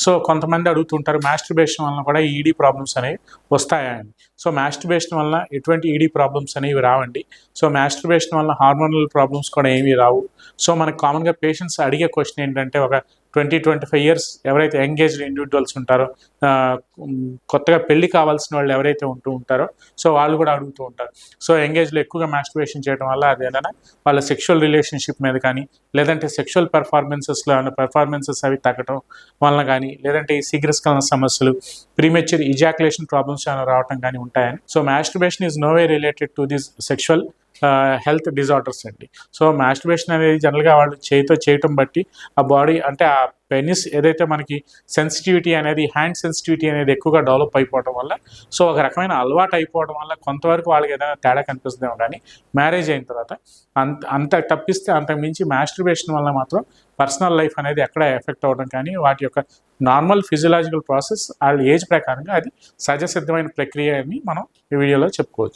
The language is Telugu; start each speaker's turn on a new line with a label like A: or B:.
A: సో కొంతమంది అడుగుతుంటారు మాస్టర్బేషన్ వలన కూడా ఈడీ ప్రాబ్లమ్స్ అనేవి వస్తాయా అని. సో మాస్టర్బేషన్ వలన ఎటువంటి ఈడీ ప్రాబ్లమ్స్ అనేవి రావండి. సో మాస్టర్బేషన్ వలన హార్మోనల్ ప్రాబ్లమ్స్ కూడా ఏమీ రావు. సో మనకు కామన్గా పేషెంట్స్ అడిగే క్వశ్చన్ ఏంటంటే, ఒక 20-25 ఇయర్స్ ఎవరైతే ఎంగేజ్డ్ ఇండివిజువల్స్ ఉంటారో, కొత్తగా పెళ్లి కావాల్సిన వాళ్ళు ఎవరైతే ఉంటారో, సో వాళ్ళు కూడా అడుగుతూ ఉంటారు. సో ఎంగేజ్లో ఎక్కువగా మాస్టర్బేషన్ చేయడం వల్ల అదేదైనా వాళ్ళ సెక్షువల్ రిలేషన్షిప్ మీద కానీ, లేదంటే సెక్షువల్ పెర్ఫార్మెన్సెస్లో ఏమైనా పెర్ఫార్మెన్సెస్ అవి తగ్గటం వలన కానీ, లేదంటే ఈ శీఘ్రస్ఖలన సమస్యలు, ప్రీమెచ్యూర్ ఇజాక్యులేషన్ ప్రాబ్లమ్స్ ఏమైనా రావటం కానీ ఉంటాయని. So masturbation is no way related to this sexual health disorders అండి. సో మాస్టర్బేషన్ అనేది జనరల్గా వాళ్ళు చేతితో చేయటం బట్టి ఆ బాడీ అంటే ఆ పెనిస్ ఏదైతే మనకి సెన్సిటివిటీ అనేది, హ్యాండ్ సెన్సిటివిటీ అనేది ఎక్కువగా డెవలప్ అయిపోవడం వల్ల, సో ఒక రకమైన అలవాటు అయిపోవడం వల్ల కొంతవరకు వాళ్ళకి ఏదైనా తేడా కనిపిస్తుందేమో. కానీ మ్యారేజ్ అయిన తర్వాత అంత తప్పిస్తే అంతకు మించి మాస్టర్బేషన్ వల్ల మాత్రం పర్సనల్ లైఫ్ అనేది ఎక్కడ ఎఫెక్ట్ అవ్వడం కానీ, వాటి యొక్క నార్మల్ ఫిజియలాజికల్ ప్రాసెస్ వాళ్ళ ఏజ్ ప్రకారంగా అది సహజసిద్ధమైన ప్రక్రియ అని మనం ఈ వీడియోలో చెప్పుకోవచ్చు.